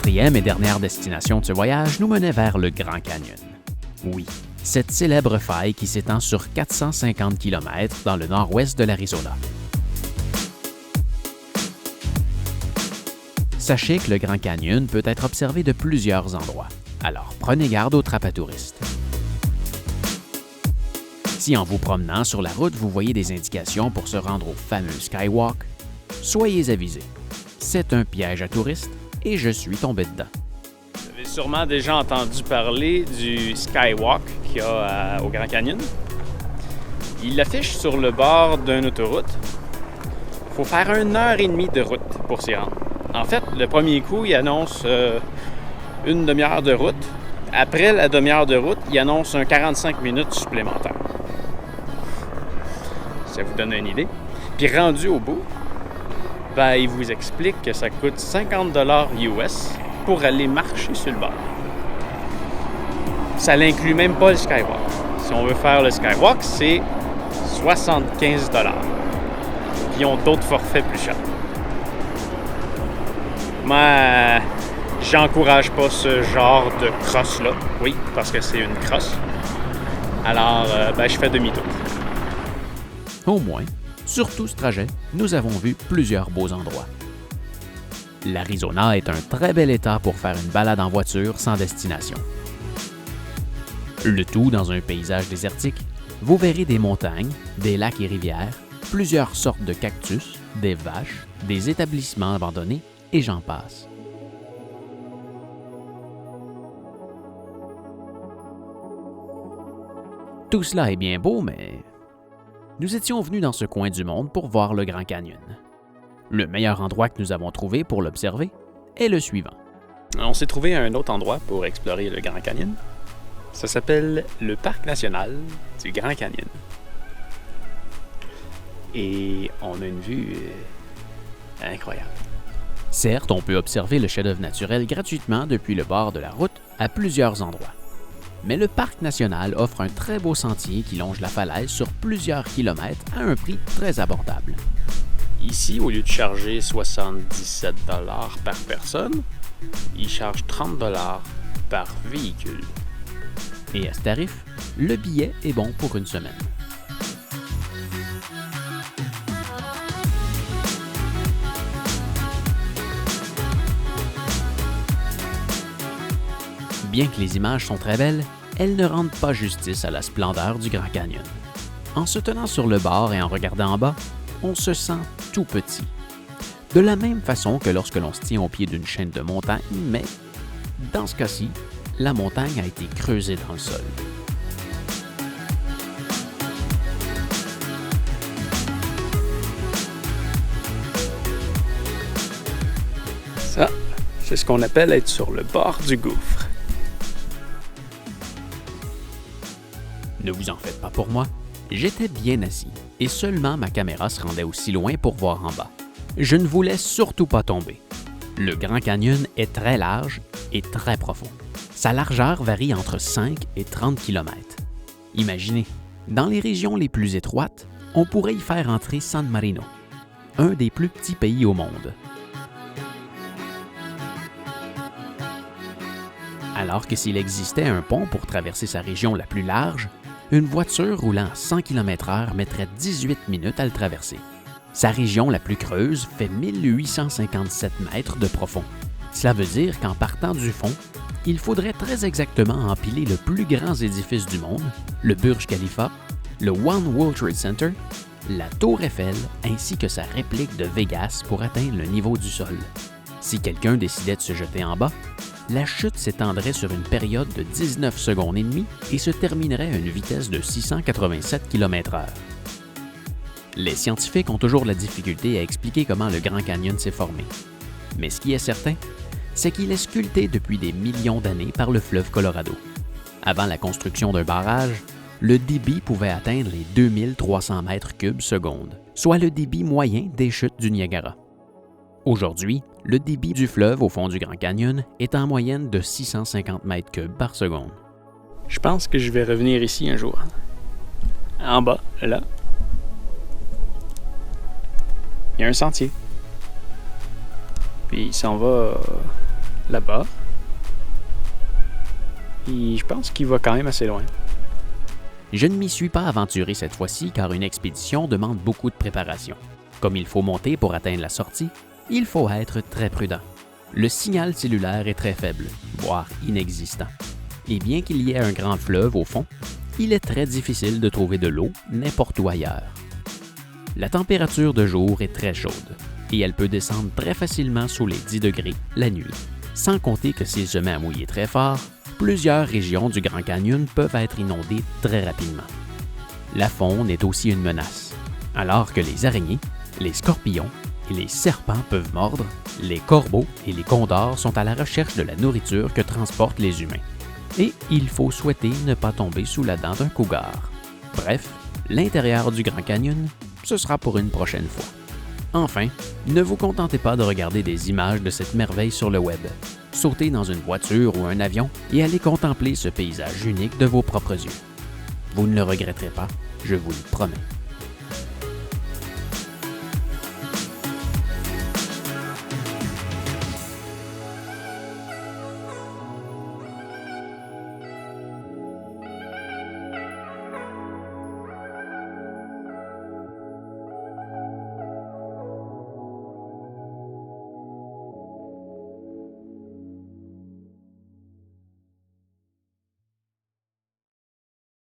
quatrième et dernière destination de ce voyage nous menait vers le Grand Canyon. Oui, cette célèbre faille qui s'étend sur 450 km dans le nord-ouest de l'Arizona. Sachez que le Grand Canyon peut être observé de plusieurs endroits, alors prenez garde aux trappes à touristes. Si en vous promenant sur la route, vous voyez des indications pour se rendre au fameux Skywalk, soyez avisés. C'est un piège à touristes et je suis tombé dedans. Vous avez sûrement déjà entendu parler du Skywalk qu'il y a au Grand Canyon. Il l'affiche sur le bord d'une autoroute. Il faut faire 1h30 de route pour s'y rendre. En fait, le premier coup, il annonce une demi-heure de route. Après la demi-heure de route, il annonce un 45 minutes supplémentaire. Ça vous donne une idée. Puis rendu au bout, il vous explique que ça coûte 50 $ US pour aller marcher sur le bord. Ça n'inclut même pas le Skywalk. Si on veut faire le Skywalk, c'est 75 $. Puis ils ont d'autres forfaits plus chers. Moi, j'encourage pas ce genre de crosse-là. Oui, parce que c'est une crosse. Alors, je fais demi-tour. Au moins, sur tout ce trajet, nous avons vu plusieurs beaux endroits. L'Arizona est un très bel état pour faire une balade en voiture sans destination. Le tout dans un paysage désertique, vous verrez des montagnes, des lacs et rivières, plusieurs sortes de cactus, des vaches, des établissements abandonnés, et j'en passe. Tout cela est bien beau, mais nous étions venus dans ce coin du monde pour voir le Grand Canyon. Le meilleur endroit que nous avons trouvé pour l'observer est le suivant. On s'est trouvé un autre endroit pour explorer le Grand Canyon. Ça s'appelle le Parc national du Grand Canyon. Et on a une vue incroyable. Certes, on peut observer le chef-d'œuvre naturel gratuitement depuis le bord de la route à plusieurs endroits. Mais le parc national offre un très beau sentier qui longe la falaise sur plusieurs kilomètres à un prix très abordable. Ici, au lieu de charger 77 $ par personne, il charge 30 $ par véhicule. Et à ce tarif, le billet est bon pour une semaine. Bien que les images sont très belles, elles ne rendent pas justice à la splendeur du Grand Canyon. En se tenant sur le bord et en regardant en bas, on se sent tout petit. De la même façon que lorsque l'on se tient au pied d'une chaîne de montagne, mais dans ce cas-ci, la montagne a été creusée dans le sol. Ça, c'est ce qu'on appelle être sur le bord du gouffre. Ne vous en faites pas pour moi, j'étais bien assis et seulement ma caméra se rendait aussi loin pour voir en bas. Je ne voulais surtout pas tomber. Le Grand Canyon est très large et très profond. Sa largeur varie entre 5 et 30 km. Imaginez, dans les régions les plus étroites, on pourrait y faire entrer San Marino, un des plus petits pays au monde. Alors que s'il existait un pont pour traverser sa région la plus large, une voiture roulant à 100 km/h mettrait 18 minutes à le traverser. Sa région la plus creuse fait 1857 mètres de profond. Cela veut dire qu'en partant du fond, il faudrait très exactement empiler le plus grand édifice du monde, le Burj Khalifa, le One World Trade Center, la Tour Eiffel ainsi que sa réplique de Vegas pour atteindre le niveau du sol. Si quelqu'un décidait de se jeter en bas, la chute s'étendrait sur une période de 19 secondes et demie et se terminerait à une vitesse de 687 km/h. Les scientifiques ont toujours la difficulté à expliquer comment le Grand Canyon s'est formé. Mais ce qui est certain, c'est qu'il est sculpté depuis des millions d'années par le fleuve Colorado. Avant la construction d'un barrage, le débit pouvait atteindre les 2300 mètres cubes seconde, soit le débit moyen des chutes du Niagara. Aujourd'hui, le débit du fleuve au fond du Grand Canyon est en moyenne de 650 mètres cubes par seconde. Je pense que je vais revenir ici un jour. En bas, là, il y a un sentier. Puis il s'en va là-bas. Et je pense qu'il va quand même assez loin. Je ne m'y suis pas aventuré cette fois-ci car une expédition demande beaucoup de préparation. Comme il faut monter pour atteindre la sortie, il faut être très prudent. Le signal cellulaire est très faible, voire inexistant. Et bien qu'il y ait un grand fleuve au fond, il est très difficile de trouver de l'eau n'importe où ailleurs. La température de jour est très chaude et elle peut descendre très facilement sous les 10 degrés la nuit. Sans compter que s'il se met à mouiller très fort, plusieurs régions du Grand Canyon peuvent être inondées très rapidement. La faune est aussi une menace. Alors que les araignées, les scorpions et les serpents peuvent mordre, les corbeaux et les condors sont à la recherche de la nourriture que transportent les humains. Et il faut souhaiter ne pas tomber sous la dent d'un cougar. Bref, l'intérieur du Grand Canyon, ce sera pour une prochaine fois. Enfin, ne vous contentez pas de regarder des images de cette merveille sur le web. Sautez dans une voiture ou un avion et allez contempler ce paysage unique de vos propres yeux. Vous ne le regretterez pas, je vous le promets.